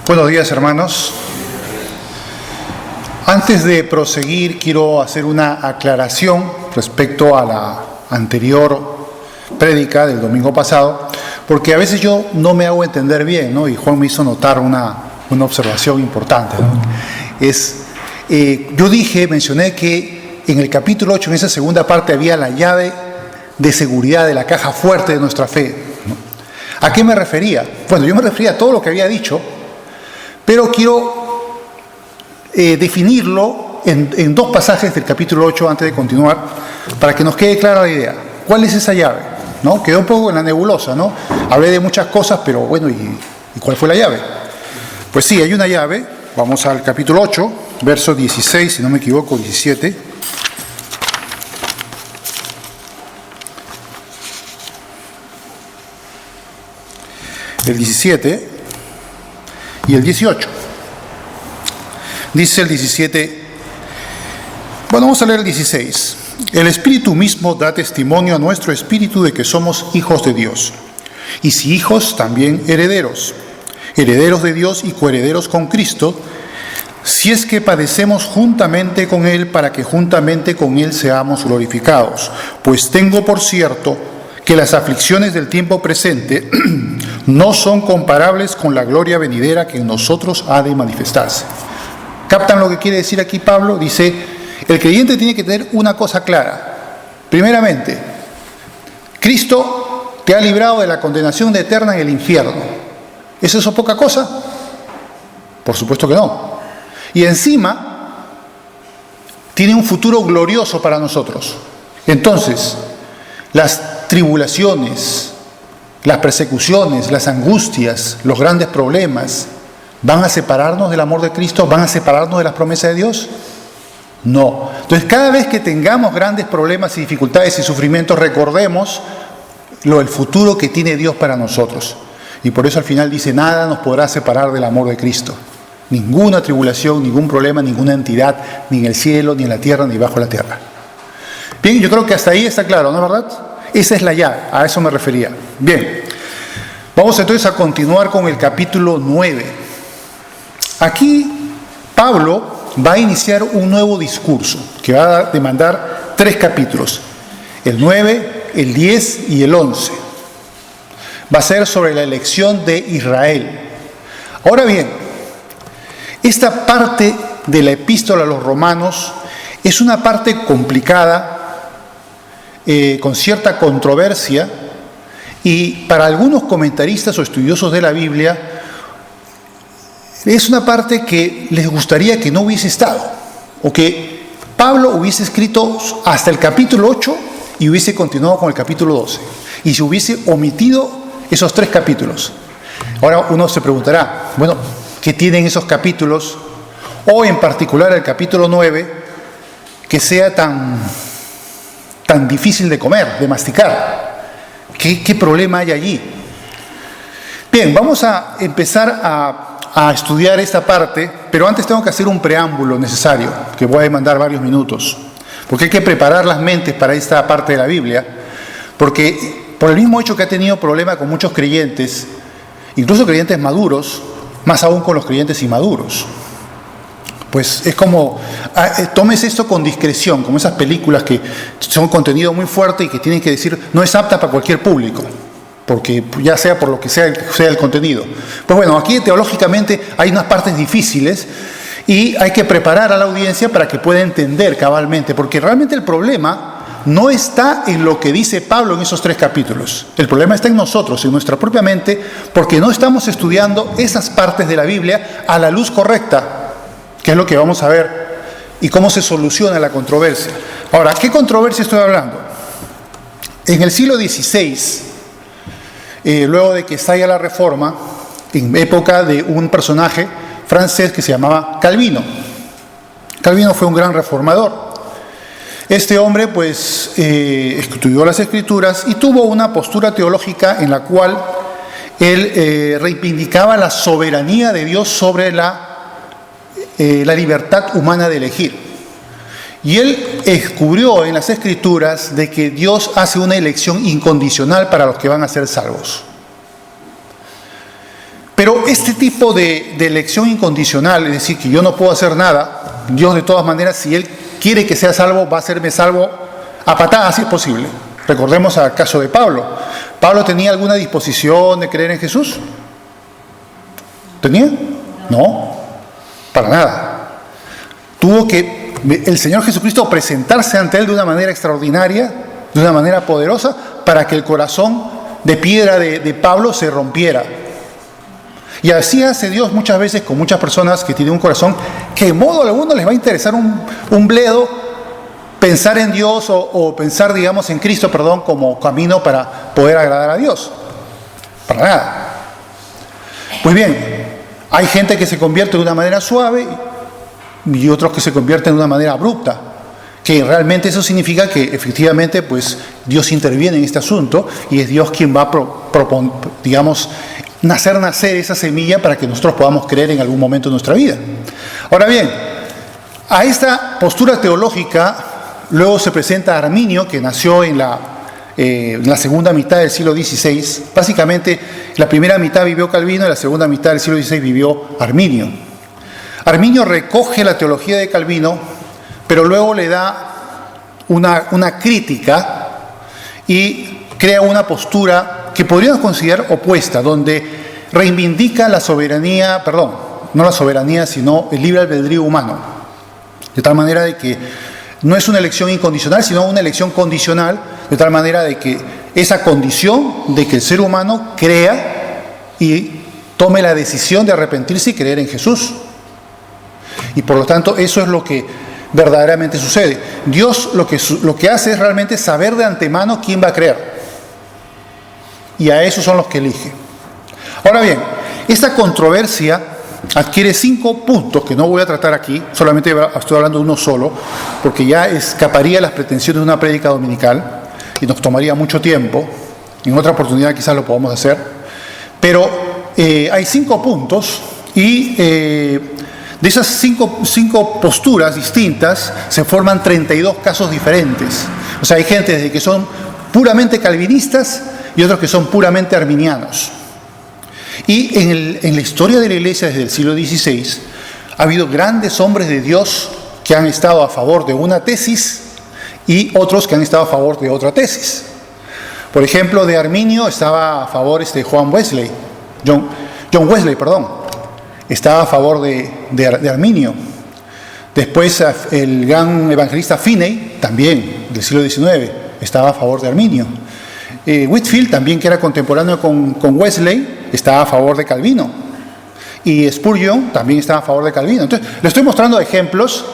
Buenos días, hermanos. Antes de proseguir, quiero hacer una aclaración respecto a la anterior prédica del domingo pasado, porque a veces yo no me hago entender bien, ¿no? Y Juan me hizo notar una observación importante, ¿no? Yo mencioné que en el capítulo 8, en esa segunda parte, había la llave de seguridad de la caja fuerte de nuestra fe, ¿no? ¿A qué me refería? Bueno, yo me refería a todo lo que había dicho, pero quiero definirlo en dos pasajes del capítulo 8 antes de continuar, para que nos quede clara la idea. ¿Cuál es esa llave? ¿No? Quedó un poco en la nebulosa, ¿no? Hablé de muchas cosas, pero bueno, ¿y cuál fue la llave? Pues sí, hay una llave. Vamos al capítulo 8, verso 16, si no me equivoco, 17. El 17 y el 18. Dice el 17, bueno, vamos a leer el 16. El Espíritu mismo da testimonio a nuestro espíritu de que somos hijos de Dios. Y si hijos, también herederos. Herederos de Dios y coherederos con Cristo, si es que padecemos juntamente con Él, para que juntamente con Él seamos glorificados. Pues tengo por cierto que las aflicciones del tiempo presente no son comparables con la gloria venidera que en nosotros ha de manifestarse. ¿Captan lo que quiere decir aquí Pablo? Dice, el creyente tiene que tener una cosa clara. Primeramente, Cristo te ha librado de la condenación eterna en el infierno. ¿Es eso poca cosa? Por supuesto que no. Y encima, tiene un futuro glorioso para nosotros. Entonces, las tribulaciones, las persecuciones, las angustias, los grandes problemas, ¿van a separarnos del amor de Cristo? ¿Van a separarnos de las promesas de Dios? No. Entonces, cada vez que tengamos grandes problemas y dificultades y sufrimientos, recordemos el futuro que tiene Dios para nosotros. Y por eso al final dice, nada nos podrá separar del amor de Cristo. Ninguna tribulación, ningún problema, ninguna entidad, ni en el cielo, ni en la tierra, ni bajo la tierra. Bien, yo creo que hasta ahí está claro, ¿no es verdad? Esa es la llave, a eso me refería. Bien, vamos entonces a continuar con el capítulo 9. Aquí Pablo va a iniciar un nuevo discurso que va a demandar 3 capítulos, el 9, el 10 y el 11. Va a ser sobre la elección de Israel. Ahora bien, esta parte de la epístola a los romanos es una parte complicada, con cierta controversia, y para algunos comentaristas o estudiosos de la Biblia, es una parte que les gustaría que no hubiese estado, o que Pablo hubiese escrito hasta el capítulo 8 y hubiese continuado con el capítulo 12, y se hubiese omitido esos 3 capítulos. Ahora uno se preguntará, bueno, ¿qué tienen esos capítulos? O en particular el capítulo 9, que sea tan difícil de comer, de masticar. ¿Qué problema hay allí? Bien, vamos a empezar a estudiar esta parte, pero antes tengo que hacer un preámbulo necesario, que voy a demandar varios minutos, porque hay que preparar las mentes para esta parte de la Biblia, porque por el mismo hecho que ha tenido problema con muchos creyentes, incluso creyentes maduros, más aún con los creyentes inmaduros. Pues es como, tomes esto con discreción, como esas películas que son contenido muy fuerte y que tienen que decir, no es apta para cualquier público, porque ya sea por lo que sea el contenido. Pues bueno, aquí teológicamente hay unas partes difíciles y hay que preparar a la audiencia para que pueda entender cabalmente, porque realmente el problema no está en lo que dice Pablo en esos 3 capítulos. El problema está en nosotros, en nuestra propia mente, porque no estamos estudiando esas partes de la Biblia a la luz correcta, que es lo que vamos a ver, y cómo se soluciona la controversia. Ahora, ¿qué controversia estoy hablando? En el siglo XVI, luego de que estalla la Reforma, en época de un personaje francés que se llamaba Calvino. Calvino fue un gran reformador. Este hombre, pues, estudió las Escrituras y tuvo una postura teológica en la cual él reivindicaba la soberanía de Dios sobre la libertad humana de elegir. Y él descubrió en las Escrituras de que Dios hace una elección incondicional para los que van a ser salvos. Pero este tipo de elección incondicional, es decir, que yo no puedo hacer nada, Dios de todas maneras, si Él quiere que sea salvo, va a hacerme salvo a patadas si es posible. Recordemos al caso de Pablo. ¿Pablo tenía alguna disposición de creer en Jesús? ¿Tenía? No, para nada. Tuvo que el Señor Jesucristo presentarse ante él de una manera extraordinaria, de una manera poderosa, para que el corazón de piedra de Pablo se rompiera. Y así hace Dios muchas veces con muchas personas que tienen un corazón que de modo alguno les va a interesar un bledo pensar en Dios o pensar, digamos, en Cristo, como camino para poder agradar a Dios. Para nada. Pues bien, hay gente que se convierte de una manera suave y otros que se convierten de una manera abrupta, que realmente eso significa que efectivamente pues Dios interviene en este asunto y es Dios quien va a nacer esa semilla para que nosotros podamos creer en algún momento de nuestra vida. Ahora bien, a esta postura teológica luego se presenta Arminio, que nació en la segunda mitad del siglo XVI. Básicamente, la primera mitad vivió Calvino y la segunda mitad del siglo XVI vivió Arminio. Arminio recoge la teología de Calvino, pero luego le da una crítica y crea una postura que podríamos considerar opuesta, donde reivindica la soberanía, no la soberanía, sino el libre albedrío humano. De tal manera de que no es una elección incondicional, sino una elección condicional, de tal manera de que esa condición de que el ser humano crea y tome la decisión de arrepentirse y creer en Jesús. Y por lo tanto, eso es lo que verdaderamente sucede. Dios lo que hace es realmente saber de antemano quién va a creer. Y a esos son los que elige. Ahora bien, esta controversia adquiere 5 puntos que no voy a tratar aquí, solamente estoy hablando de uno solo, porque ya escaparía las pretensiones de una prédica dominical y nos tomaría mucho tiempo. En otra oportunidad quizás lo podamos hacer. Pero hay 5 puntos y de esas 5 posturas distintas se forman 32 casos diferentes. O sea, hay gente desde que son puramente calvinistas y otros que son puramente arminianos. Y en la historia de la Iglesia desde el siglo XVI ha habido grandes hombres de Dios que han estado a favor de una tesis y otros que han estado a favor de otra tesis. Por ejemplo, de Arminio estaba a favor John Wesley, estaba a favor de Arminio. Después el gran evangelista Finney, también del siglo XIX, estaba a favor de Arminio. Whitefield, también que era contemporáneo con Wesley, estaba a favor de Calvino. Y Spurgeon también estaba a favor de Calvino. Entonces, le estoy mostrando ejemplos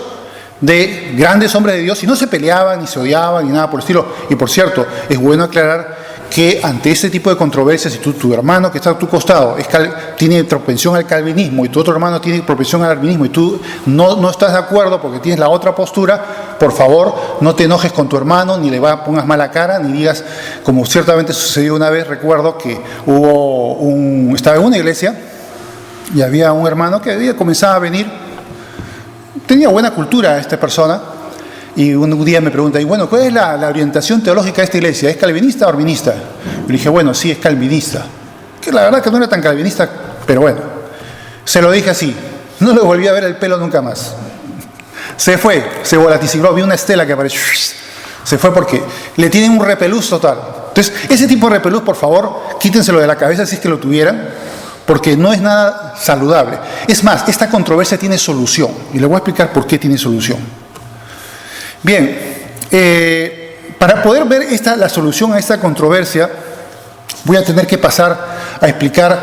de grandes hombres de Dios y no se peleaban, ni se odiaban, ni nada por el estilo. Y por cierto, es bueno aclarar que ante este tipo de controversias, si tu hermano que está a tu costado tiene propensión al calvinismo y tu otro hermano tiene propensión al arminismo y tú no estás de acuerdo porque tienes la otra postura, por favor no te enojes con tu hermano, ni le pongas mala cara, ni digas, como ciertamente sucedió una vez, recuerdo que estaba en una iglesia y había un hermano que había comenzado a venir, tenía buena cultura esta persona. Y un día me pregunta, y bueno, ¿cuál es la orientación teológica de esta iglesia? ¿Es calvinista o arminista? Y le dije, bueno, sí, es calvinista. Que la verdad que no era tan calvinista, pero bueno. Se lo dije así. No le volví a ver el pelo nunca más. Se fue, se volatilizó, vi una estela que apareció. Se fue porque le tienen un repelús total. Entonces, ese tipo de repelús, por favor, quítenselo de la cabeza si es que lo tuvieran, porque no es nada saludable. Es más, esta controversia tiene solución. Y le voy a explicar por qué tiene solución. Bien, para poder ver la solución a esta controversia, voy a tener que pasar a explicar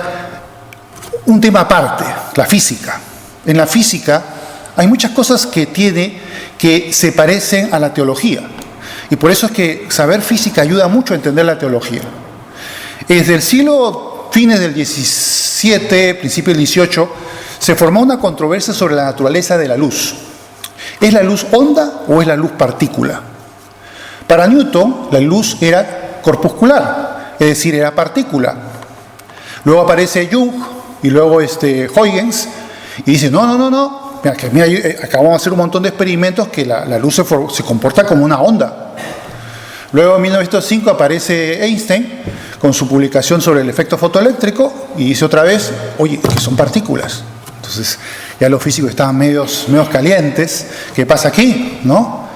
un tema aparte, la física. En la física hay muchas cosas que se parecen a la teología. Y por eso es que saber física ayuda mucho a entender la teología. Desde el fines del XVII, principio del XVIII, se formó una controversia sobre la naturaleza de la luz. ¿Es la luz onda o es la luz partícula? Para Newton, la luz era corpuscular, es decir, era partícula. Luego aparece Jung y luego Huygens y dice, no. Mira, acabamos de hacer un montón de experimentos que la luz se comporta como una onda. Luego en 1905 aparece Einstein con su publicación sobre el efecto fotoeléctrico y dice otra vez, oye, que son partículas. Entonces ya los físicos estaban medios calientes. ¿Qué pasa aquí? ¿No?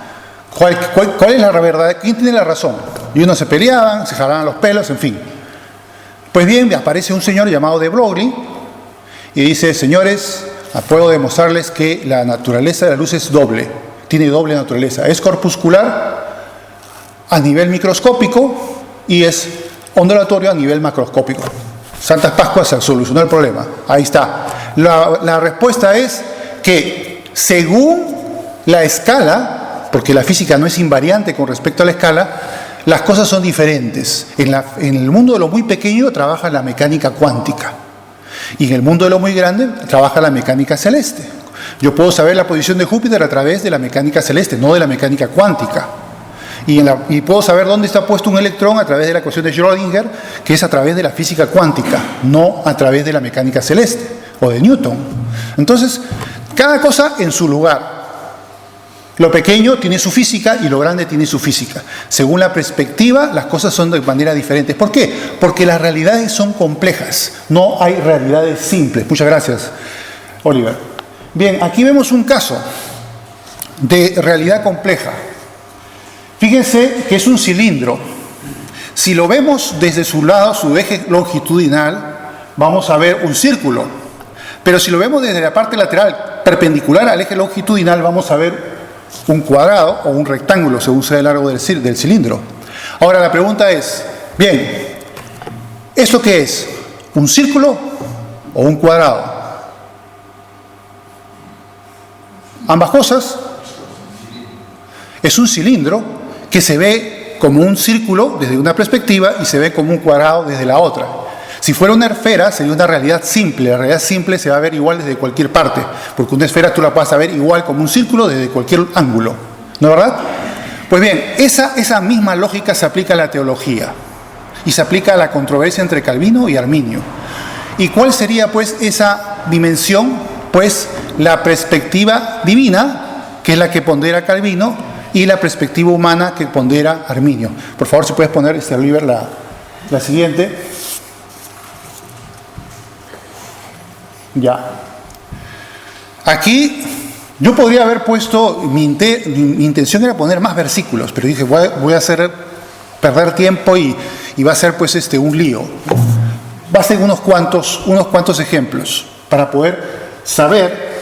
¿Cuál es la verdad? ¿Quién tiene la razón? Y unos se peleaban, se jalaban los pelos, en fin. Pues bien, aparece un señor llamado de Broglie y dice, señores, puedo demostrarles que la naturaleza de la luz es doble, tiene doble naturaleza. Es corpuscular a nivel microscópico y es ondulatorio a nivel macroscópico. Santas Pascuas se solucionó el problema. Ahí está. La respuesta es que según la escala, porque la física no es invariante con respecto a la escala, las cosas son diferentes. En el mundo de lo muy pequeño trabaja la mecánica cuántica. Y en el mundo de lo muy grande trabaja la mecánica celeste. Yo puedo saber la posición de Júpiter a través de la mecánica celeste, no de la mecánica cuántica. Y puedo saber dónde está puesto un electrón a través de la ecuación de Schrödinger, que es a través de la física cuántica, no a través de la mecánica celeste o de Newton. Entonces, cada cosa en su lugar. Lo pequeño tiene su física y lo grande tiene su física. Según la perspectiva, las cosas son de manera diferente. ¿Por qué? Porque las realidades son complejas. No hay realidades simples. Muchas gracias, Oliver. Bien, aquí vemos un caso de realidad compleja. Fíjense que es un cilindro. Si lo vemos desde su lado, su eje longitudinal, vamos a ver un círculo. Pero si lo vemos desde la parte lateral, perpendicular al eje longitudinal, vamos a ver un cuadrado o un rectángulo según sea el largo del cilindro. Ahora la pregunta es, bien, ¿esto qué es? ¿Un círculo o un cuadrado? Ambas cosas. Es un cilindro que se ve como un círculo desde una perspectiva y se ve como un cuadrado desde la otra. Si fuera una esfera, sería una realidad simple. La realidad simple se va a ver igual desde cualquier parte, porque una esfera tú la vas a ver igual como un círculo desde cualquier ángulo. ¿No es verdad? Pues bien, esa misma lógica se aplica a la teología y se aplica a la controversia entre Calvino y Arminio. ¿Y cuál sería pues esa dimensión? Pues la perspectiva divina, que es la que pondera Calvino, y la perspectiva humana que pondera Arminio. Por favor, si puedes poner, Oliver, la siguiente. Ya. Aquí yo podría haber puesto, mi intención era poner más versículos, pero dije voy a hacer perder tiempo y va a ser pues un lío. Va a ser unos cuantos ejemplos para poder saber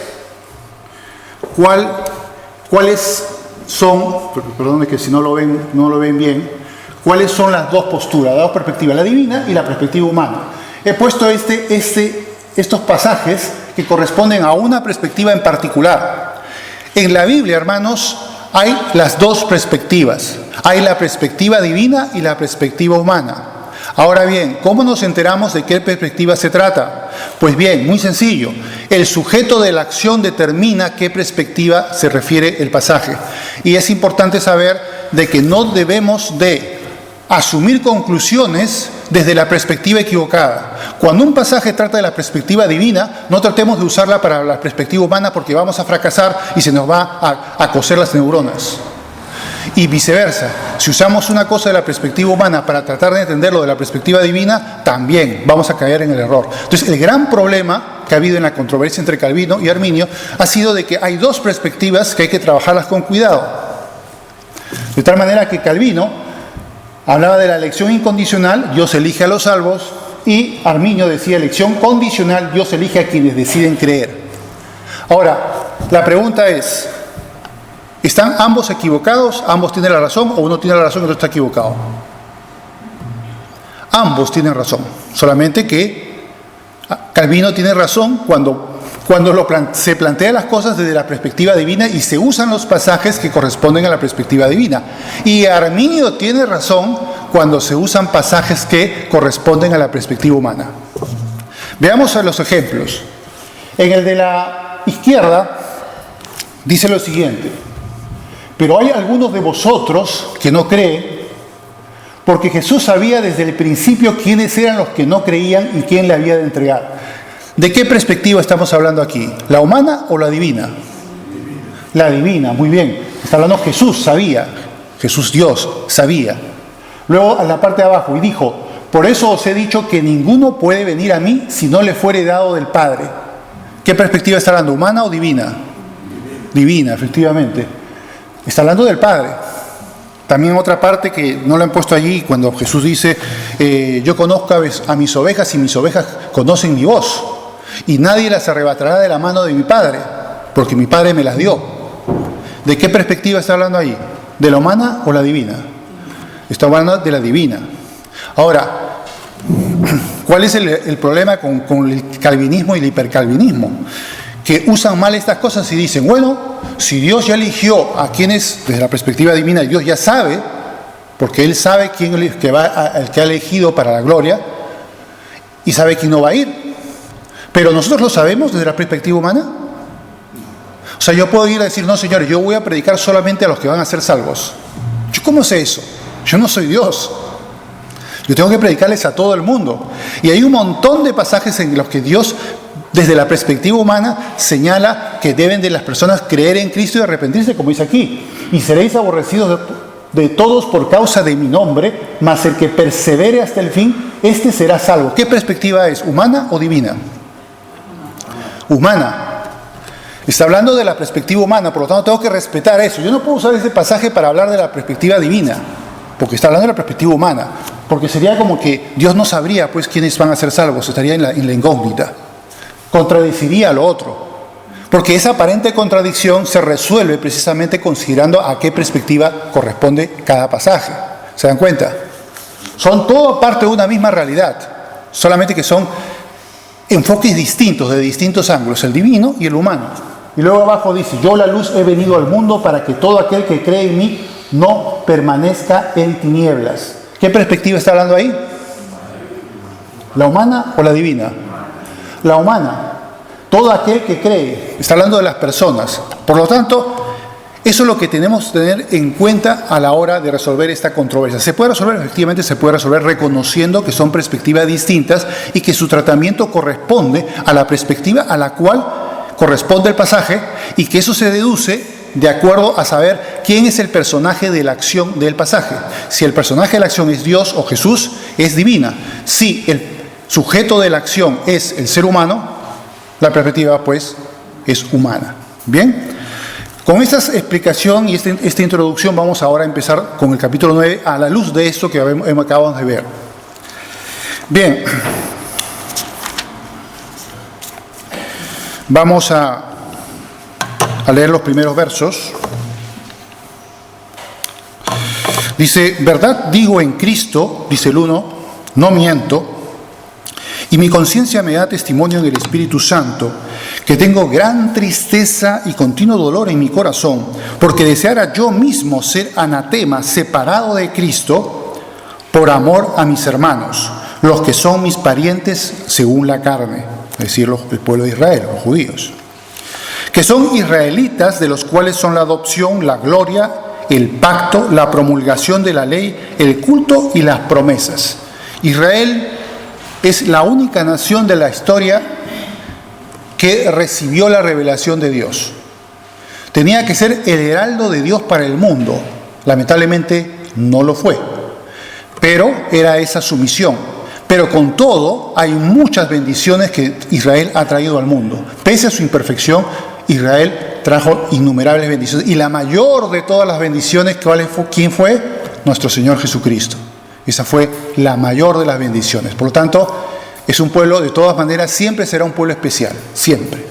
cuáles son, perdónenme que si no lo ven bien, cuáles son las dos posturas, las dos perspectivas, la divina y la perspectiva humana. He puesto estos pasajes que corresponden a una perspectiva en particular. En la Biblia, hermanos, hay las dos perspectivas. Hay la perspectiva divina y la perspectiva humana. Ahora bien, ¿cómo nos enteramos de qué perspectiva se trata? Pues bien, muy sencillo. El sujeto de la acción determina a qué perspectiva se refiere el pasaje. Y es importante saber de que no debemos de asumir conclusiones desde la perspectiva equivocada. Cuando un pasaje trata de la perspectiva divina, no tratemos de usarla para la perspectiva humana porque vamos a fracasar y se nos va a coser las neuronas. Y viceversa, si usamos una cosa de la perspectiva humana para tratar de entenderlo de la perspectiva divina, también vamos a caer en el error. Entonces, el gran problema que ha habido en la controversia entre Calvino y Arminio ha sido de que hay dos perspectivas que hay que trabajarlas con cuidado. De tal manera que Calvino hablaba de la elección incondicional, Dios elige a los salvos, y Arminio decía elección condicional, Dios elige a quienes deciden creer. Ahora, la pregunta es, ¿están ambos equivocados? ¿Ambos tienen la razón? ¿O uno tiene la razón y otro está equivocado? Ambos tienen razón, solamente que Calvino tiene razón cuando se plantea las cosas desde la perspectiva divina y se usan los pasajes que corresponden a la perspectiva divina. Y Arminio tiene razón cuando se usan pasajes que corresponden a la perspectiva humana. Veamos los ejemplos. En el de la izquierda dice lo siguiente: pero hay algunos de vosotros que no creen, porque Jesús sabía desde el principio quiénes eran los que no creían y quién le había de entregar. ¿De qué perspectiva estamos hablando aquí? ¿La humana o la divina? La divina, muy bien. Está hablando Jesús, sabía. Jesús Dios, sabía. Luego, en la parte de abajo, y dijo, por eso os he dicho que ninguno puede venir a mí si no le fuere dado del Padre. ¿Qué perspectiva está hablando? ¿Humana o divina? Divina, efectivamente. Está hablando del Padre. También otra parte que no lo han puesto allí, cuando Jesús dice, yo conozco a mis ovejas y mis ovejas conocen mi voz, y nadie las arrebatará de la mano de mi Padre, porque mi Padre me las dio. ¿De qué perspectiva está hablando ahí? ¿De la humana o la divina? Está hablando de la divina. Ahora, ¿cuál es el problema con el calvinismo y el hipercalvinismo? Que usan mal estas cosas y dicen, bueno, si Dios ya eligió a quienes, desde la perspectiva divina, Dios ya sabe, porque Él sabe quién el que ha elegido para la gloria, y sabe quién no va a ir. Pero nosotros lo sabemos desde la perspectiva humana. O sea, yo puedo ir a decir, no, señores, yo voy a predicar solamente a los que van a ser salvos. ¿Yo cómo sé eso? Yo no soy Dios. Yo tengo que predicarles a todo el mundo. Y hay un montón de pasajes en los que Dios, desde la perspectiva humana, señala que deben de las personas creer en Cristo y arrepentirse, como dice aquí. Y seréis aborrecidos de todos por causa de mi nombre, mas el que persevere hasta el fin, este será salvo. ¿Qué perspectiva es? ¿Humana o divina? Humana. Está hablando de la perspectiva humana, por lo tanto tengo que respetar eso. Yo no puedo usar ese pasaje para hablar de la perspectiva divina, porque está hablando de la perspectiva humana, porque sería como que Dios no sabría pues quiénes van a ser salvos, estaría en la incógnita. Contradeciría lo otro, porque esa aparente contradicción se resuelve precisamente considerando a qué perspectiva corresponde cada pasaje. ¿Se dan cuenta? Son todo parte de una misma realidad, solamente que son enfoques distintos, de distintos ángulos, el divino y el humano. Y luego abajo dice, yo la luz he venido al mundo para que todo aquel que cree en mí no permanezca en tinieblas. ¿Qué perspectiva está hablando ahí? ¿La humana o la divina? La humana. Todo aquel que cree. Está hablando de las personas. Por lo tanto, eso es lo que tenemos que tener en cuenta a la hora de resolver esta controversia. ¿Se puede resolver? Efectivamente se puede resolver reconociendo que son perspectivas distintas y que su tratamiento corresponde a la perspectiva a la cual corresponde el pasaje, y que eso se deduce de acuerdo a saber quién es el personaje de la acción del pasaje. Si el personaje de la acción es Dios o Jesús, es divina. Si el sujeto de la acción es el ser humano, la perspectiva pues es humana. Bien, con esta explicación y esta introducción vamos ahora a empezar con el capítulo 9 a la luz de esto que acabamos de ver. Bien, vamos a leer los primeros versos. Dice, verdad digo en Cristo, dice el 1, no miento, y mi conciencia me da testimonio en el Espíritu Santo, que tengo gran tristeza y continuo dolor en mi corazón, porque deseara yo mismo ser anatema, separado de Cristo, por amor a mis hermanos, los que son mis parientes según la carne, es decir, el pueblo de Israel, los judíos, que son israelitas, de los cuales son la adopción, la gloria, el pacto, la promulgación de la ley, el culto y las promesas. Israel es la única nación de la historia que recibió la revelación de Dios. Tenía que ser el heraldo de Dios para el mundo. Lamentablemente no lo fue, pero era esa su misión. Pero con todo, hay muchas bendiciones que Israel ha traído al mundo. Pese a su imperfección, Israel trajo innumerables bendiciones. Y la mayor de todas las bendiciones, ¿quién fue? Nuestro Señor Jesucristo. Esa fue la mayor de las bendiciones. Por lo tanto, es un pueblo, de todas maneras, siempre será un pueblo especial. Siempre.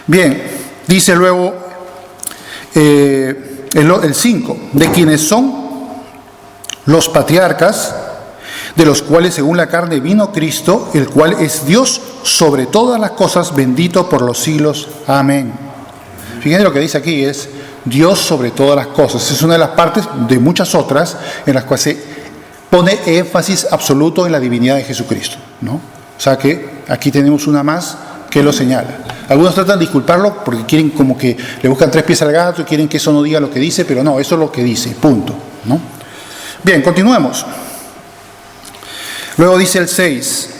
Bien, dice luego el 5, de quienes son los patriarcas, de los cuales según la carne vino Cristo, el cual es Dios sobre todas las cosas, bendito por los siglos. Amén. Fíjense lo que dice aquí, es Dios sobre todas las cosas. Es una de las partes de muchas otras en las cuales se pone énfasis absoluto en la divinidad de Jesucristo, ¿no? O sea que aquí tenemos una más que lo señala. Algunos tratan de disculparlo porque quieren como que le buscan tres pies al gato y quieren que eso no diga lo que dice, pero no, eso es lo que dice, punto, ¿no? Bien, continuemos. Luego dice el 6,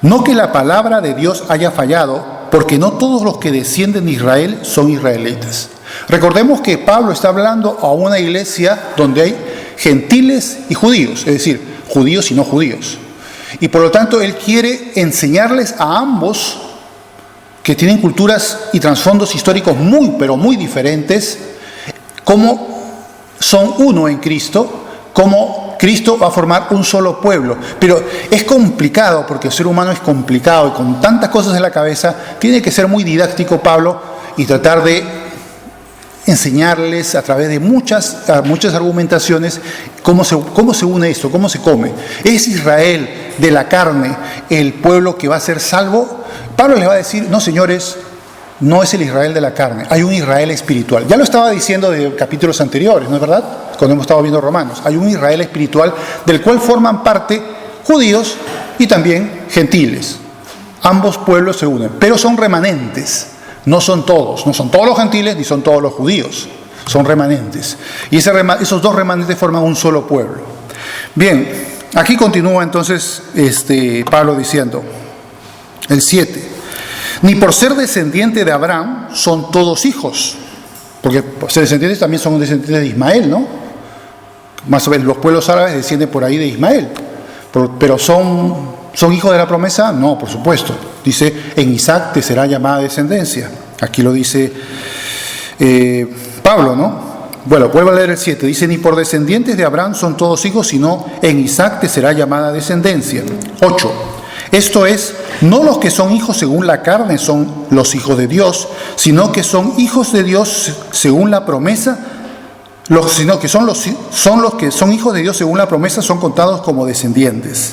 no que la palabra de Dios haya fallado, porque no todos los que descienden de Israel son israelitas. Recordemos que Pablo está hablando a una iglesia donde hay gentiles y judíos, es decir, judíos y no judíos. Y por lo tanto, él quiere enseñarles a ambos, que tienen culturas y trasfondos históricos muy, pero muy diferentes, cómo son uno en Cristo, cómo Cristo va a formar un solo pueblo. Pero es complicado, porque el ser humano es complicado y con tantas cosas en la cabeza, tiene que ser muy didáctico Pablo y tratar de enseñarles a través de muchas argumentaciones cómo se une esto, cómo se come. ¿Es Israel de la carne el pueblo que va a ser salvo? Pablo les va a decir, no señores, no es el Israel de la carne, hay un Israel espiritual. Ya lo estaba diciendo de capítulos anteriores, ¿no es verdad? Cuando hemos estado viendo Romanos, hay un Israel espiritual del cual forman parte judíos y también gentiles. Ambos pueblos se unen, pero son remanentes. No son todos los gentiles ni son todos los judíos, son remanentes. Y esos dos remanentes forman un solo pueblo. Bien, aquí continúa entonces Pablo diciendo, el 7, ni por ser descendiente de Abraham son todos hijos, porque por ser descendientes también son descendientes de Ismael, ¿no? Más o menos los pueblos árabes descienden por ahí de Ismael, pero ¿son hijos de la promesa? No, por supuesto. Dice, en Isaac te será llamada descendencia. Aquí lo dice Pablo, ¿no? Bueno, vuelvo a leer el 7. Dice, ni por descendientes de Abraham son todos hijos, sino en Isaac te será llamada descendencia. 8. Esto es, no los que son hijos según la carne son los hijos de Dios, sino que son hijos de Dios según la promesa, sino que son los que son hijos de Dios según la promesa son contados como descendientes.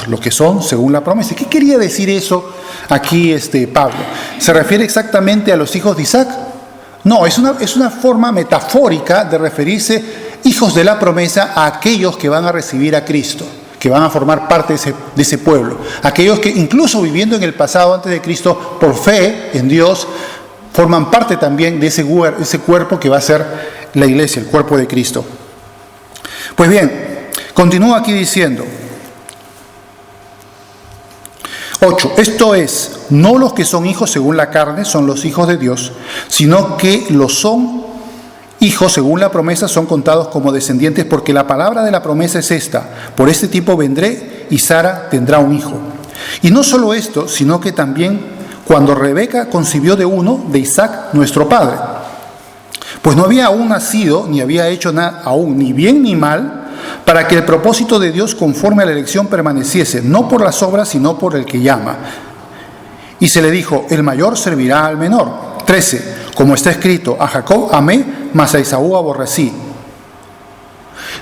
Los que son según la promesa. ¿Qué quería decir eso aquí Pablo? ¿Se refiere exactamente a los hijos de Isaac? No, es una forma metafórica de referirse hijos de la promesa a aquellos que van a recibir a Cristo, que van a formar parte de ese pueblo. Aquellos que incluso viviendo en el pasado antes de Cristo, por fe en Dios, forman parte también de ese cuerpo que va a ser la iglesia, el cuerpo de Cristo. Pues bien, continúa aquí diciendo, 8. Esto es, no los que son hijos según la carne son los hijos de Dios, sino que los son hijos según la promesa son contados como descendientes, porque la palabra de la promesa es esta: por este tiempo vendré y Sara tendrá un hijo. Y no solo esto, sino que también cuando Rebeca concibió de uno, de Isaac, nuestro padre, pues no había aún nacido, ni había hecho nada aún, ni bien ni mal, para que el propósito de Dios conforme a la elección permaneciese, no por las obras, sino por el que llama. Y se le dijo, el mayor servirá al menor. 13, como está escrito, a Jacob amé, mas a Esaú aborrecí.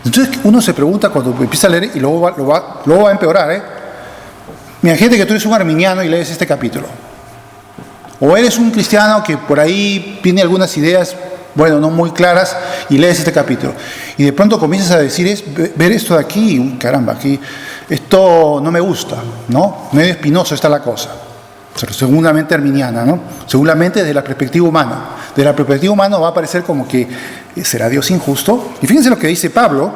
Entonces uno se pregunta cuando empieza a leer, y luego va a empeorar, Imagínate que tú eres un arminiano y lees este capítulo. O eres un cristiano que por ahí tiene algunas ideas, no muy claras, y lees este capítulo. Y de pronto comienzas a ver esto de aquí, y caramba, aquí, esto no me gusta, ¿no? Medio espinoso está la cosa. Seguramente arminiana, ¿no? Seguramente desde la perspectiva humana. Desde la perspectiva humana va a parecer como que, ¿será Dios injusto? Y fíjense lo que dice Pablo.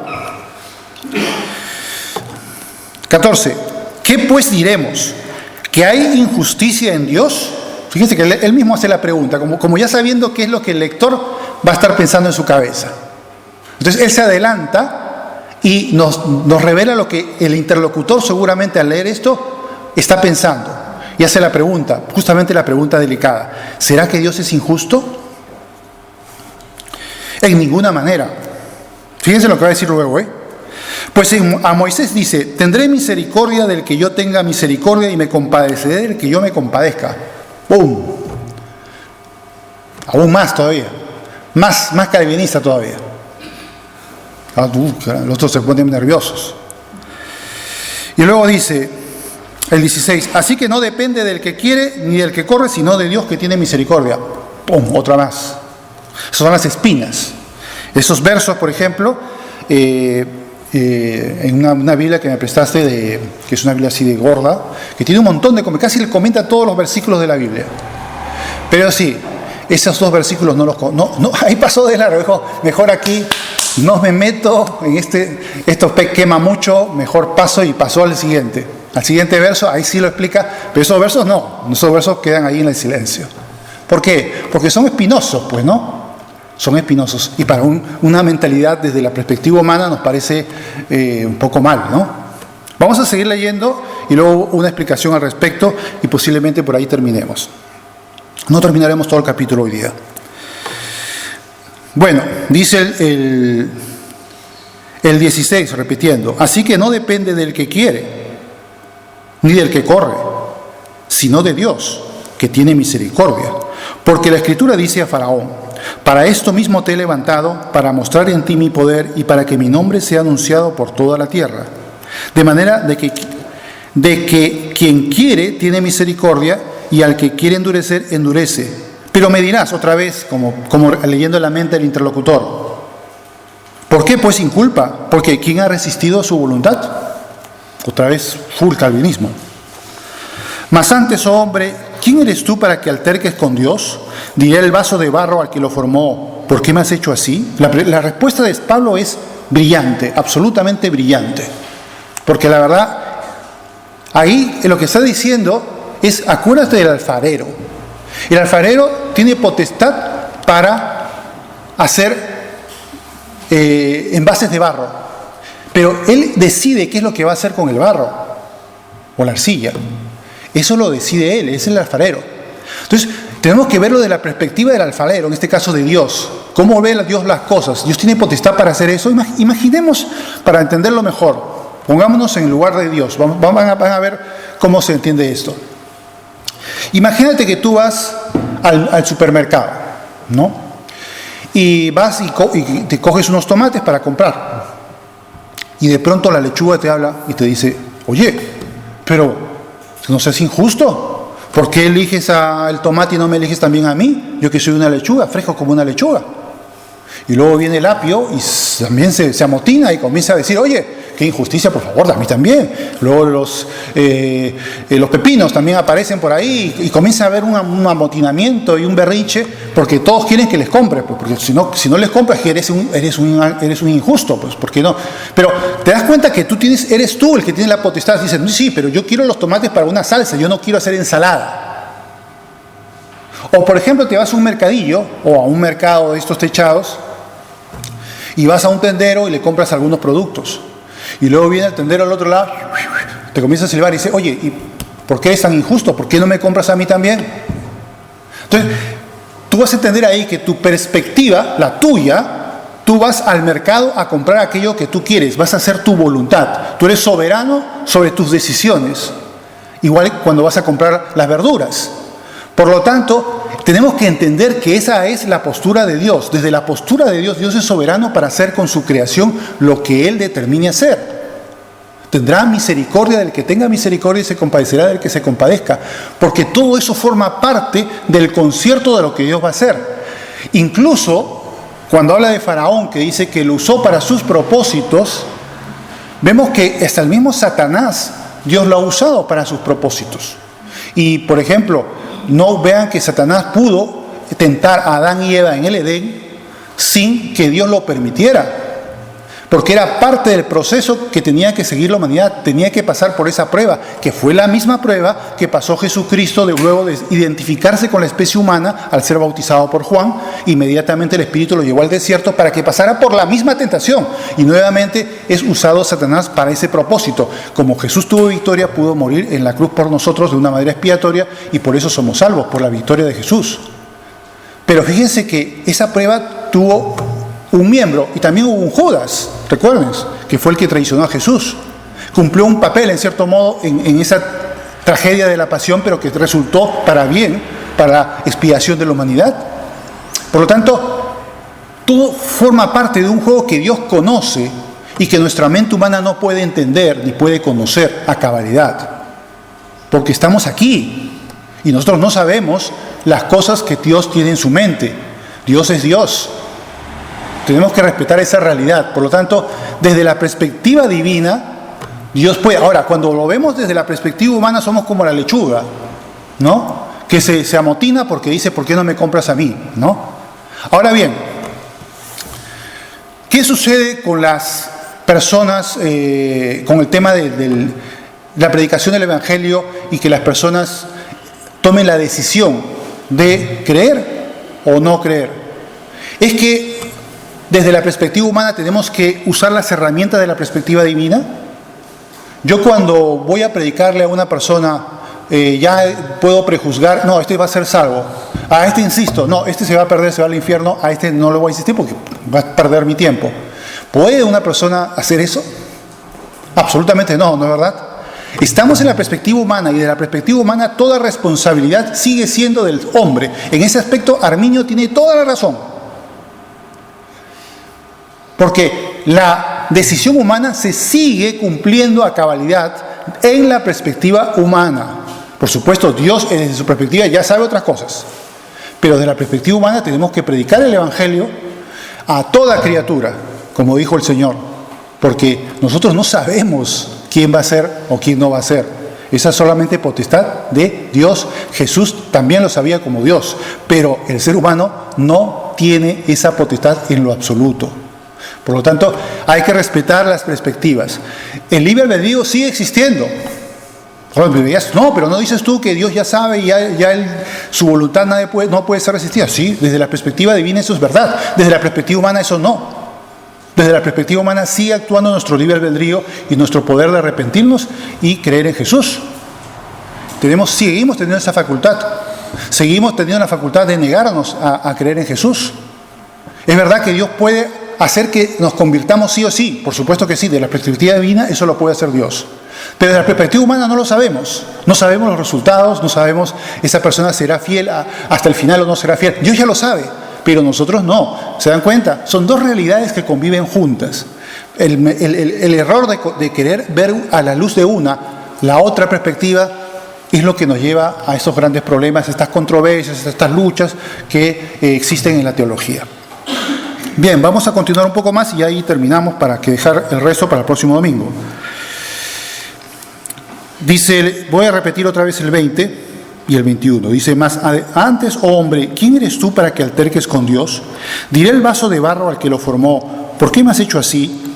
14. ¿Qué pues diremos? ¿Que hay injusticia en Dios? Fíjense que él mismo hace la pregunta, como ya sabiendo qué es lo que el lector va a estar pensando en su cabeza. Entonces él se adelanta y nos revela lo que el interlocutor seguramente al leer esto está pensando. Y hace la pregunta, justamente la pregunta delicada: ¿será que Dios es injusto? En ninguna manera. Fíjense lo que va a decir luego, Pues a Moisés dice, tendré misericordia del que yo tenga misericordia y me compadeceré del que yo me compadezca. ¡Bum! Aún más todavía. Más calvinista todavía. Los otros se ponen nerviosos. Y luego dice, el 16, así que no depende del que quiere ni del que corre, sino de Dios que tiene misericordia. ¡Pum! Otra más. Esas son las espinas. Esos versos, por ejemplo, en una Biblia que me prestaste, que es una Biblia así de gorda, que tiene un montón de, casi le comenta todos los versículos de la Biblia. Pero sí, esos dos versículos no, ahí pasó de largo, dijo, mejor aquí no me meto en esto quema mucho, mejor paso, y pasó al siguiente verso, ahí sí lo explica, pero esos versos no, esos versos quedan ahí en el silencio. ¿Por qué? Porque son espinosos, pues, ¿no? Son espinosos, y para una mentalidad desde la perspectiva humana nos parece un poco mal, ¿no? Vamos a seguir leyendo y luego una explicación al respecto y posiblemente por ahí terminemos. No terminaremos todo el capítulo hoy día. Bueno, dice el 16, repitiendo, así que no depende del que quiere, ni del que corre, sino de Dios, que tiene misericordia. Porque la Escritura dice a Faraón, para esto mismo te he levantado, para mostrar en ti mi poder y para que mi nombre sea anunciado por toda la tierra. De manera de que quien quiere tiene misericordia y al que quiere endurecer, endurece. Pero me dirás otra vez, como leyendo la mente del interlocutor, ¿por qué pues inculpa? Porque ¿quién ha resistido a su voluntad? Otra vez, full calvinismo. Mas antes, oh hombre, ¿quién eres tú para que alterques con Dios? Diré el vaso de barro al que lo formó, ¿por qué me has hecho así? La respuesta de Pablo es brillante, absolutamente brillante. Porque la verdad, ahí lo que está diciendo es, acuérdate del alfarero. El alfarero tiene potestad para hacer envases de barro, pero él decide qué es lo que va a hacer con el barro o la arcilla. Eso lo decide él, es el alfarero. Entonces, tenemos que verlo de la perspectiva del alfarero, en este caso de Dios. ¿Cómo ve Dios las cosas? Dios tiene potestad para hacer eso. Imaginemos, para entenderlo mejor, pongámonos en el lugar de Dios. Van a ver cómo se entiende esto. Imagínate que tú vas al supermercado, ¿no? Y vas y te coges unos tomates para comprar. Y de pronto la lechuga te habla y te dice, oye, pero no seas injusto. ¿Por qué eliges el tomate y no me eliges también a mí? Yo que soy una lechuga, fresco como una lechuga. Y luego viene el apio y también se amotina y comienza a decir, oye, qué injusticia, por favor, a mí también. Luego los pepinos también aparecen por ahí y comienza a haber un amotinamiento y un berrinche porque todos quieren que les compre, pues, porque si no les compras que eres un injusto, pues, ¿por qué no? Pero te das cuenta que eres tú el que tiene la potestad. Dices, sí, pero yo quiero los tomates para una salsa, yo no quiero hacer ensalada. O por ejemplo te vas a un mercadillo o a un mercado de estos techados y vas a un tendero y le compras algunos productos. Y luego viene el tendero al otro lado, te comienza a silbar y dice, oye, ¿y por qué es tan injusto? ¿Por qué no me compras a mí también? Entonces, tú vas a entender ahí que tu perspectiva, la tuya, tú vas al mercado a comprar aquello que tú quieres, vas a hacer tu voluntad. Tú eres soberano sobre tus decisiones, igual cuando vas a comprar las verduras. Por lo tanto, tenemos que entender que esa es la postura de Dios. Desde la postura de Dios, Dios es soberano para hacer con su creación lo que Él determine hacer. Tendrá misericordia del que tenga misericordia y se compadecerá del que se compadezca. Porque todo eso forma parte del concierto de lo que Dios va a hacer. Incluso, cuando habla de Faraón, que dice que lo usó para sus propósitos, vemos que hasta el mismo Satanás, Dios lo ha usado para sus propósitos. Y, por ejemplo, no vean que Satanás pudo tentar a Adán y Eva en el Edén sin que Dios lo permitiera, porque era parte del proceso que tenía que seguir la humanidad, tenía que pasar por esa prueba, que fue la misma prueba que pasó Jesucristo luego de identificarse con la especie humana al ser bautizado por Juan. Inmediatamente el Espíritu lo llevó al desierto para que pasara por la misma tentación, y nuevamente es usado Satanás para ese propósito. Como Jesús tuvo victoria, pudo morir en la cruz por nosotros de una manera expiatoria, y por eso somos salvos, por la victoria de Jesús. Pero fíjense que esa prueba tuvo un miembro, y también hubo un Judas, recuerden, que fue el que traicionó a Jesús. Cumplió un papel, en cierto modo, en esa tragedia de la pasión, pero que resultó para bien, para la expiación de la humanidad. Por lo tanto, todo forma parte de un juego que Dios conoce y que nuestra mente humana no puede entender ni puede conocer a cabalidad. Porque estamos aquí y nosotros no sabemos las cosas que Dios tiene en su mente. Dios es Dios. Tenemos que respetar esa realidad. Por lo tanto, desde la perspectiva divina, Dios puede. Ahora, cuando lo vemos desde la perspectiva humana, somos como la lechuga, ¿no? Que se amotina porque dice, ¿por qué no me compras a mí? ¿No? Ahora bien, ¿qué sucede con las personas, con el tema de la predicación del Evangelio y que las personas tomen la decisión de creer o no creer? Es que desde la perspectiva humana tenemos que usar las herramientas de la perspectiva divina. Yo cuando voy a predicarle a una persona, ya puedo prejuzgar, no, este va a ser salvo. A este insisto, no, este se va a perder, se va al infierno, a este no le voy a insistir porque va a perder mi tiempo. ¿Puede una persona hacer eso? Absolutamente no, ¿no es verdad? Estamos en la perspectiva humana, y de la perspectiva humana toda responsabilidad sigue siendo del hombre. En ese aspecto Arminio tiene toda la razón. Porque la decisión humana se sigue cumpliendo a cabalidad en la perspectiva humana. Por supuesto, Dios desde su perspectiva ya sabe otras cosas. Pero desde la perspectiva humana tenemos que predicar el Evangelio a toda criatura, como dijo el Señor. Porque nosotros no sabemos quién va a ser o quién no va a ser. Esa es solamente potestad de Dios. Jesús también lo sabía como Dios. Pero el ser humano no tiene esa potestad en lo absoluto. Por lo tanto, hay que respetar las perspectivas. El libre albedrío sigue existiendo. No, pero no dices tú que Dios ya sabe y su voluntad no puede ser resistida. Sí, desde la perspectiva divina eso es verdad. Desde la perspectiva humana eso no. Desde la perspectiva humana sigue actuando nuestro libre albedrío y nuestro poder de arrepentirnos y creer en Jesús. Seguimos teniendo esa facultad. Seguimos teniendo la facultad de negarnos a creer en Jesús. Es verdad que Dios puede hacer que nos convirtamos sí o sí. Por supuesto que sí, de la perspectiva divina eso lo puede hacer Dios. Pero desde la perspectiva humana no lo sabemos. No sabemos los resultados, no sabemos esa persona será fiel hasta el final o no será fiel. Dios ya lo sabe, pero nosotros no. ¿Se dan cuenta? Son dos realidades que conviven juntas. El error de querer ver a la luz de la otra perspectiva, es lo que nos lleva a estos grandes problemas, estas controversias, estas luchas que existen en la teología. Bien, vamos a continuar un poco más y ahí terminamos para que dejar el resto para el próximo domingo. Dice, voy a repetir otra vez el 20 y el 21. Dice, más antes, oh hombre, ¿quién eres tú para que alterques con Dios? Diré el vaso de barro al que lo formó, ¿por qué me has hecho así?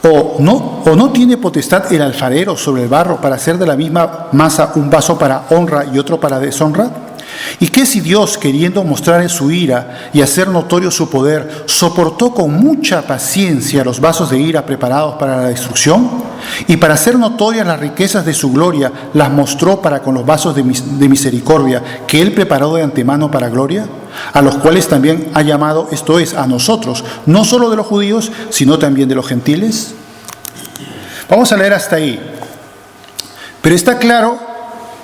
¿O no tiene potestad el alfarero sobre el barro para hacer de la misma masa un vaso para honra y otro para deshonra? ¿Y qué si Dios, queriendo mostrar su ira y hacer notorio su poder, soportó con mucha paciencia los vasos de ira preparados para la destrucción? Y para hacer notorias las riquezas de su gloria, las mostró para con los vasos de misericordia que Él preparó de antemano para gloria, a los cuales también ha llamado, esto es, a nosotros, no solo de los judíos, sino también de los gentiles. Vamos a leer hasta ahí. Pero está claro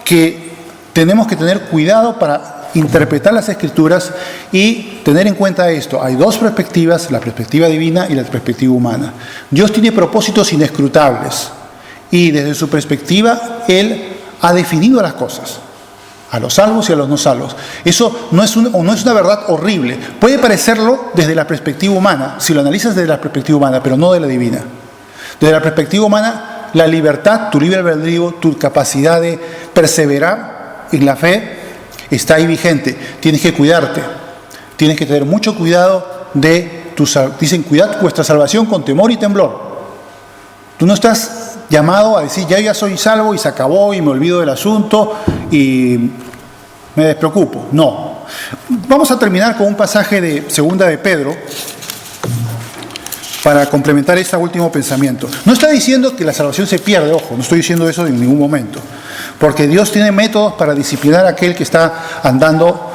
que tenemos que tener cuidado para interpretar las Escrituras y tener en cuenta esto. Hay dos perspectivas, la perspectiva divina y la perspectiva humana. Dios tiene propósitos inescrutables y desde su perspectiva Él ha definido las cosas, a los salvos y a los no salvos. Eso no es una verdad horrible. Puede parecerlo desde la perspectiva humana, si lo analizas desde la perspectiva humana, pero no de la divina. Desde la perspectiva humana, la libertad, tu libre albedrío, tu capacidad de perseverar en la fe está ahí vigente. Tienes que cuidarte, tienes que tener mucho cuidado dicen, cuidad vuestra salvación con temor y temblor. Tú no estás llamado a decir, ya soy salvo y se acabó y me olvido del asunto y me despreocupo. No. Vamos a terminar con un pasaje de segunda de Pedro para complementar este último pensamiento. No está diciendo que la salvación se pierde, ojo, no estoy diciendo eso en ningún momento. Porque Dios tiene métodos para disciplinar a aquel que está andando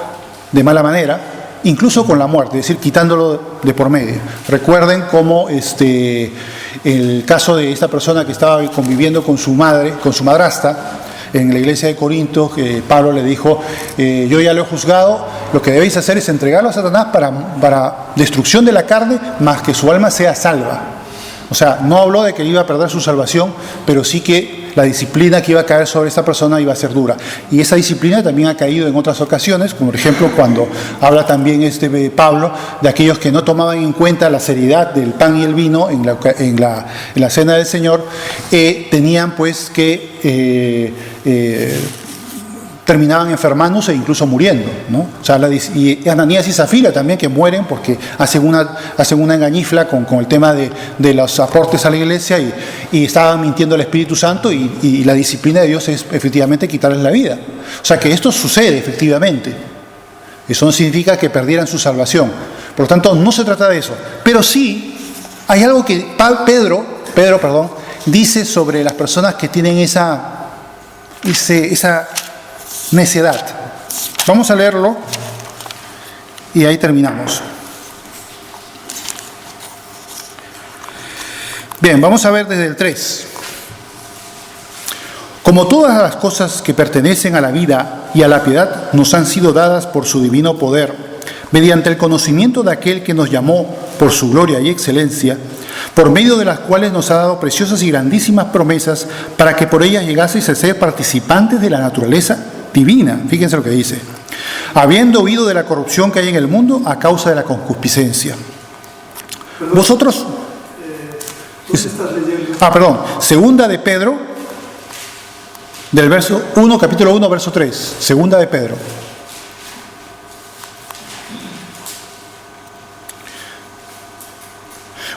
de mala manera, incluso con la muerte, es decir, quitándolo de por medio. Recuerden cómo el caso de esta persona que estaba conviviendo con su madre, con su madrastra, en la iglesia de Corinto, que Pablo le dijo, yo ya lo he juzgado, lo que debéis hacer es entregarlo a Satanás para destrucción de la carne, más que su alma sea salva. O sea, no habló de que iba a perder su salvación, pero sí que la disciplina que iba a caer sobre esta persona iba a ser dura. Y esa disciplina también ha caído en otras ocasiones, como por ejemplo cuando habla también Pablo de aquellos que no tomaban en cuenta la seriedad del pan y el vino en la cena del Señor, tenían pues que terminaban enfermándose e incluso muriendo, ¿no? O sea, y Ananías y Zafira también, que mueren porque hacen una engañifla con el tema de los aportes a la iglesia y estaban mintiendo al Espíritu Santo y la disciplina de Dios es efectivamente quitarles la vida. O sea, que esto sucede efectivamente. Eso no significa que perdieran su salvación. Por lo tanto, no se trata de eso. Pero sí, hay algo que Pedro dice sobre las personas que tienen esa necedad. Vamos a leerlo y ahí terminamos. Bien, vamos a ver desde el 3. Como todas las cosas que pertenecen a la vida y a la piedad nos han sido dadas por su divino poder, mediante el conocimiento de aquel que nos llamó por su gloria y excelencia, por medio de las cuales nos ha dado preciosas y grandísimas promesas, para que por ellas llegaseis a ser participantes de la naturaleza divina. Fíjense lo que dice: habiendo huido de la corrupción que hay en el mundo a causa de la concupiscencia. Vosotros... ¿Dónde estás leyendo? Perdón. Segunda de Pedro, del verso 1, capítulo 1, verso 3. Segunda de Pedro.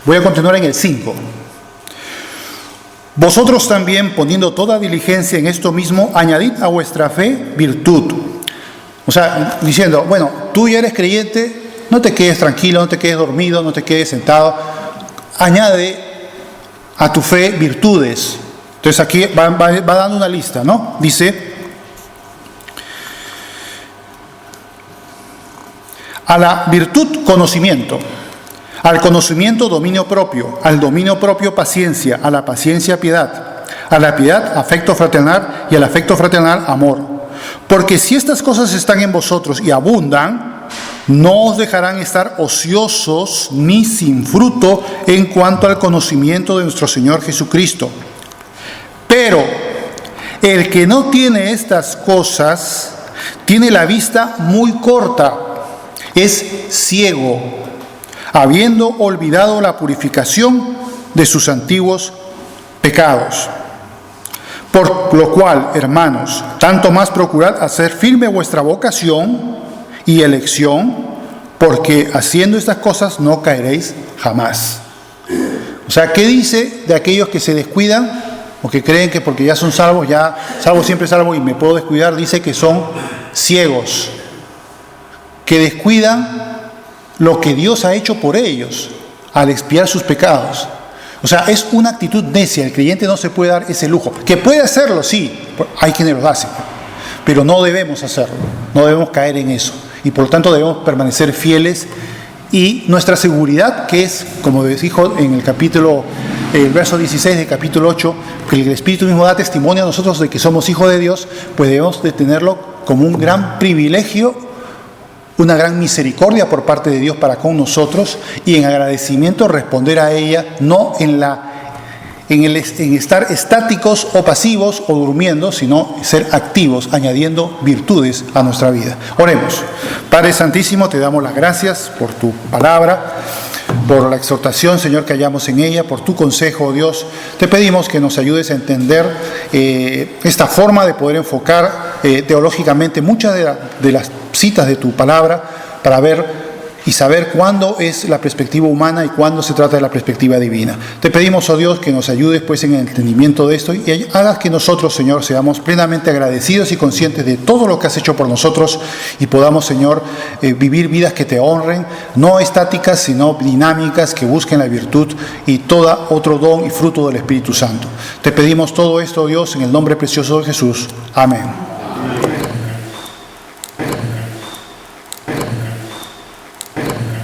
Voy a continuar en el 5. Vosotros también, poniendo toda diligencia en esto mismo, añadid a vuestra fe virtud. O sea, diciendo, bueno, tú ya eres creyente, no te quedes tranquilo, no te quedes dormido, no te quedes sentado. Añade a tu fe virtudes. Entonces aquí va dando una lista, ¿no? Dice: a la virtud conocimiento, al conocimiento dominio propio, al dominio propio paciencia, a la paciencia piedad, a la piedad afecto fraternal y al afecto fraternal amor. Porque si estas cosas están en vosotros y abundan, no os dejarán estar ociosos ni sin fruto en cuanto al conocimiento de nuestro Señor Jesucristo. Pero el que no tiene estas cosas tiene la vista muy corta, es ciego, habiendo olvidado la purificación de sus antiguos pecados. Por lo cual, hermanos, tanto más procurad hacer firme vuestra vocación y elección, porque haciendo estas cosas no caeréis jamás. O sea, ¿qué dice de aquellos que se descuidan o que creen que porque ya son salvos, ya salvo siempre salvo y me puedo descuidar? Dice que son ciegos, que descuidan lo que Dios ha hecho por ellos al expiar sus pecados. O sea, es una actitud necia. El creyente no se puede dar ese lujo. Que puede hacerlo, sí, hay quienes lo hacen, pero no debemos hacerlo, no debemos caer en eso. Y por lo tanto debemos permanecer fieles, y nuestra seguridad, que es, como dijo en el verso 16 del capítulo 8, que el Espíritu mismo da testimonio a nosotros de que somos hijos de Dios, pues debemos de tenerlo como un gran privilegio, una gran misericordia por parte de Dios para con nosotros, y en agradecimiento responder a ella, no en estar estáticos o pasivos o durmiendo, sino ser activos, añadiendo virtudes a nuestra vida. Oremos. Padre Santísimo, te damos las gracias por tu palabra, por la exhortación, Señor, que hallamos en ella, por tu consejo, Dios. Te pedimos que nos ayudes a entender esta forma de poder enfocar teológicamente muchas de las citas de tu palabra, para ver y saber cuándo es la perspectiva humana y cuándo se trata de la perspectiva divina. Te pedimos, oh Dios, que nos ayudes pues en el entendimiento de esto, y hagas que nosotros, Señor, seamos plenamente agradecidos y conscientes de todo lo que has hecho por nosotros, y podamos, Señor, vivir vidas que te honren, no estáticas, sino dinámicas, que busquen la virtud y todo otro don y fruto del Espíritu Santo. Te pedimos todo esto, oh Dios, en el nombre precioso de Jesús. Amén.